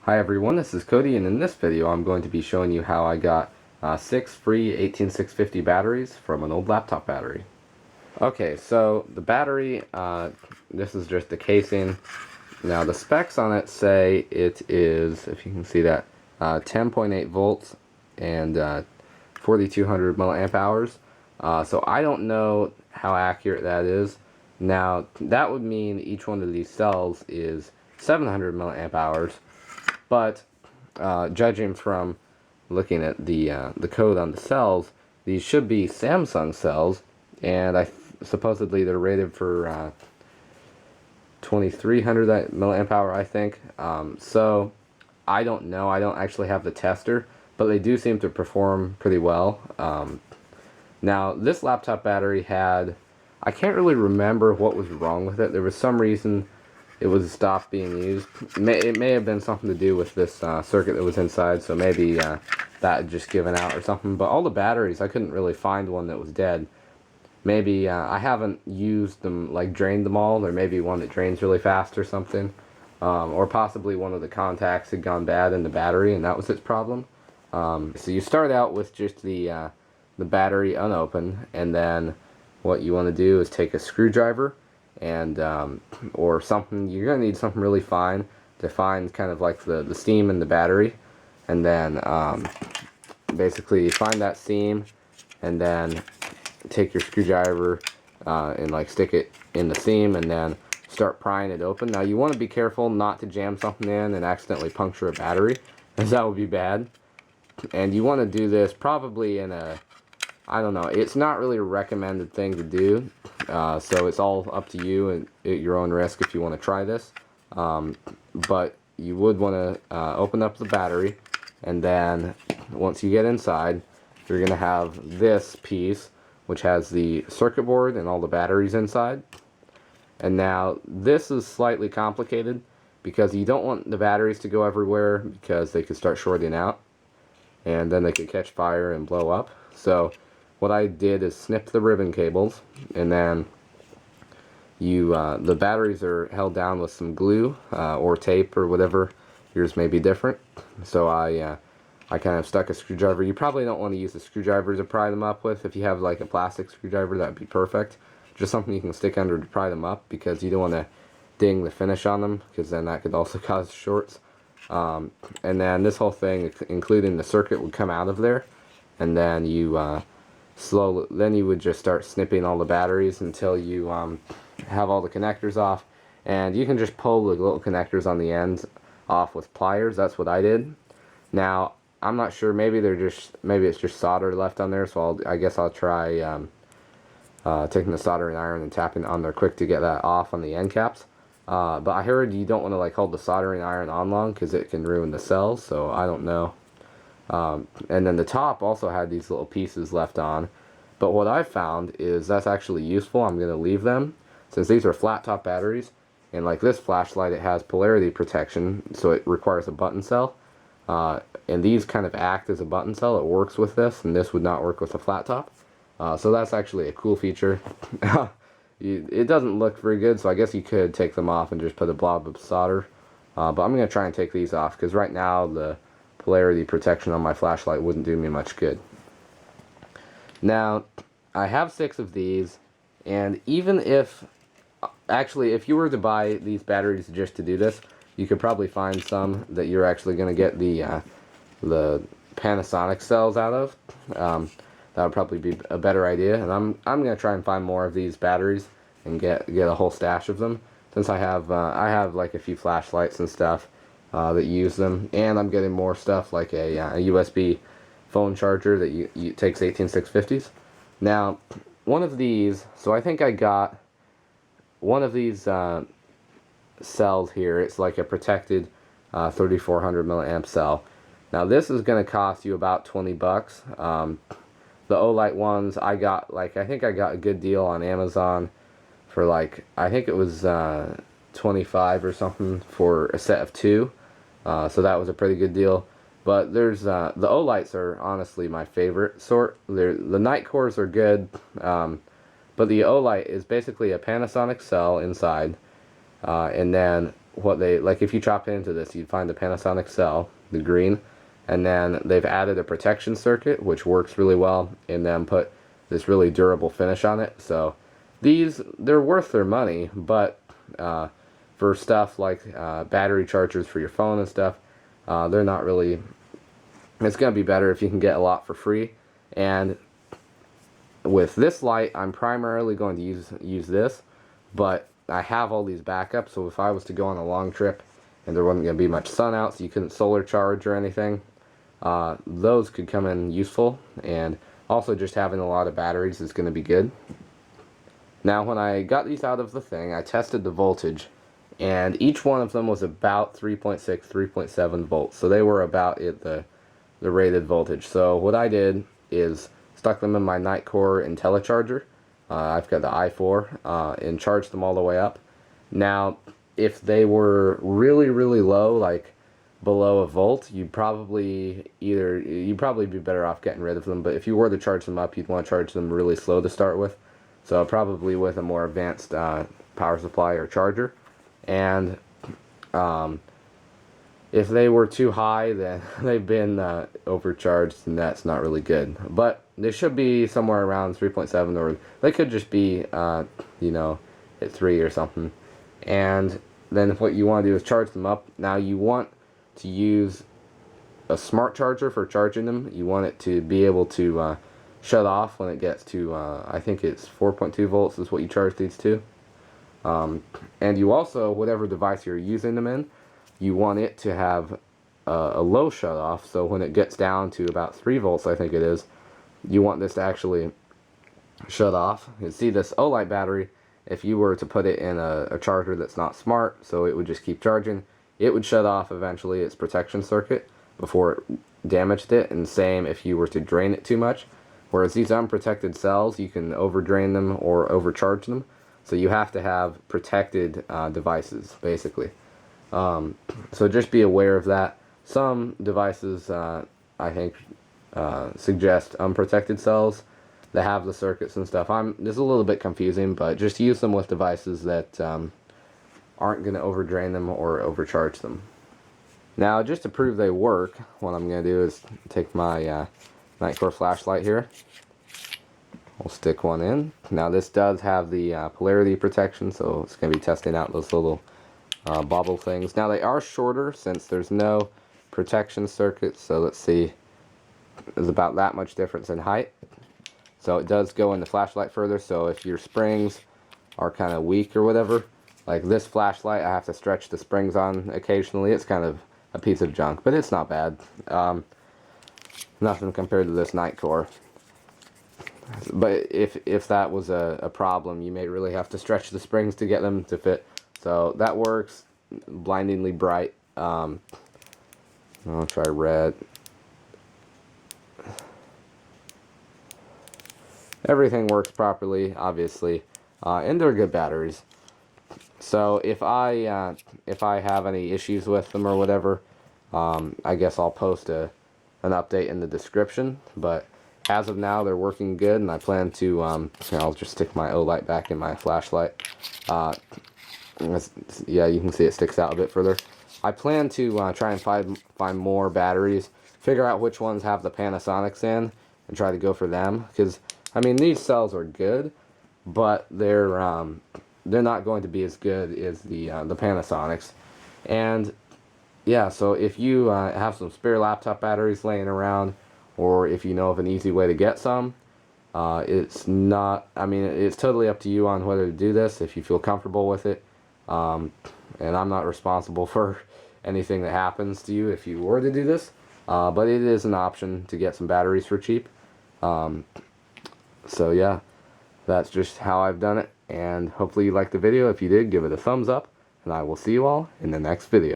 Hi everyone, this is Cody, and in this video I'm going to be showing you how I got 6 free 18650 batteries from an old laptop battery. Okay, so the battery, this is just the casing. Now the specs on it say it is, if you can see that, 10.8 volts and 4200 milliamp hours. So I don't know how accurate that is. Now that would mean each one of these cells is 700 milliamp hours. But judging from looking at the code on the cells, these should be Samsung cells, and supposedly they're rated for 2300 milliamp hour, I think. So I don't know. I don't actually have the tester, but they do seem to perform pretty well. Now this laptop battery had, I can't really remember what was wrong with it. There was some reason it was stopped being used. It may have been something to do with this circuit that was inside, so maybe that had just given out or something. But all the batteries, I couldn't really find one that was dead. Maybe I haven't used them, like drained them all. There may be one that drains really fast or something. Or possibly one of the contacts had gone bad in the battery and that was its problem. So you start out with just the battery unopened, and then what you want to do is take a screwdriver and or something. You're gonna need something really fine to find kind of like the seam in the battery, and then basically find that seam and then take your screwdriver and like stick it in the seam and then start prying it open. Now you want to be careful not to jam something in and accidentally puncture a battery, as that would be bad. And you want to do this probably in a, I don't know, it's not really a recommended thing to do, so it's all up to you and at your own risk if you want to try this. But you would want to open up the battery, and then once you get inside, you're going to have this piece which has the circuit board and all the batteries inside. And now this is slightly complicated because you don't want the batteries to go everywhere, because they could start shorting out and then they could catch fire and blow up. So what I did is snip the ribbon cables, and then the batteries are held down with some glue or tape or whatever. Yours may be different. So I kind of stuck a screwdriver. You probably don't want to use a screwdriver to pry them up with. If you have like a plastic screwdriver, that would be perfect. Just something you can stick under to pry them up, because you don't want to ding the finish on them, because then that could also cause shorts. And then this whole thing, including the circuit, would come out of there, and then you then you would just start snipping all the batteries until you have all the connectors off. And you can just pull the little connectors on the ends off with pliers. That's what I did. Now I'm not sure, maybe it's just solder left on there, so I guess I'll try taking the soldering iron and tapping on there quick to get that off on the end caps. But I heard you don't want to like hold the soldering iron on long, because it can ruin the cells, so I don't know. And then the top also had these little pieces left on, but what I found is that's actually useful. I'm going to leave them, since these are flat top batteries, and like this flashlight, it has polarity protection, so it requires a button cell, and these kind of act as a button cell. It works with this, and this would not work with a flat top. So that's actually a cool feature. It doesn't look very good, so I guess you could take them off and just put a blob of solder, but I'm going to try and take these off, because right now the polarity protection on my flashlight wouldn't do me much good. Now I have 6 of these, and even if you were to buy these batteries just to do this, you could probably find some that you're actually going to get the Panasonic cells out of. That would probably be a better idea, and I'm going to try and find more of these batteries and get a whole stash of them, since I have like a few flashlights and stuff that use them, and I'm getting more stuff like a USB phone charger that takes 18650's. Now, one of these, so I think I got one of these cells here. It's like a protected 3400 milliamp cell. Now this is going to cost you about 20 bucks. The Olight ones, I think I got a good deal on Amazon for like, I think it was 25 or something for a set of 2. So that was a pretty good deal. But there's the Olights are honestly my favorite sort. The Nightcores are good, but the Olight is basically a Panasonic cell inside, and then what they, like if you chop into this, you'd find the Panasonic cell, the green, and then they've added a protection circuit, which works really well, and then put this really durable finish on it. So these, they're worth their money, but for stuff like battery chargers for your phone and stuff, they're not really, it's going to be better if you can get a lot for free. And with this light, I'm primarily going to use this, but I have all these backups, so if I was to go on a long trip and there wasn't going to be much sun out, so you couldn't solar charge or anything, those could come in useful. And also just having a lot of batteries is going to be good. Now when I got these out of the thing, I tested the voltage, and each one of them was about 3.6, 3.7 volts, so they were about at the rated voltage. So what I did is stuck them in my Nightcore IntelliCharger. I've got the i4, and charged them all the way up. Now, if they were really, really low, like below a volt, you'd probably be better off getting rid of them. But if you were to charge them up, you'd want to charge them really slow to start with. So probably with a more advanced power supply or charger. And if they were too high, then they've been overcharged, and that's not really good. But they should be somewhere around 3.7, or they could just be, you know, at 3 or something. And then what you want to do is charge them up. Now you want to use a smart charger for charging them. You want it to be able to shut off when it gets to, I think it's 4.2 volts is what you charge these to. And you also, whatever device you're using them in, you want it to have a low shut off, so when it gets down to about 3 volts, I think it is, you want this to actually shut off. You see this Olight battery, if you were to put it in a charger that's not smart, so it would just keep charging, it would shut off eventually its protection circuit before it damaged it, and same if you were to drain it too much. Whereas these unprotected cells, you can overdrain them or overcharge them, so you have to have protected devices, basically. So just be aware of that. Some devices, I think, suggest unprotected cells that have the circuits and stuff. This is a little bit confusing, but just use them with devices that aren't going to overdrain them or overcharge them. Now, just to prove they work, what I'm going to do is take my Nightcore flashlight here. We'll stick one in. Now, this does have the polarity protection, so it's going to be testing out those little bobble things. Now, they are shorter since there's no protection circuit, so let's see, there's about that much difference in height. So it does go in the flashlight further, so if your springs are kind of weak or whatever, like this flashlight, I have to stretch the springs on occasionally. It's kind of a piece of junk, but it's not bad. Nothing compared to this Nightcore. But if that was a problem, you may really have to stretch the springs to get them to fit. So that works. Blindingly bright. I'll try red. Everything works properly, obviously, and they're good batteries. So if I have any issues with them or whatever, I guess I'll post an update in the description. But as of now, they're working good, and I plan to. I'll just stick my Olight back in my flashlight. Yeah, you can see it sticks out a bit further. I plan to try and find more batteries, figure out which ones have the Panasonics in, and try to go for them. Because I mean, these cells are good, but they're not going to be as good as the Panasonics. And yeah, so if you have some spare laptop batteries laying around, or if you know of an easy way to get some, it's not. I mean, it's totally up to you on whether to do this if you feel comfortable with it. And I'm not responsible for anything that happens to you if you were to do this, but it is an option to get some batteries for cheap. So yeah, that's just how I've done it, and hopefully you liked the video. If you did, give it a thumbs up, and I will see you all in the next video.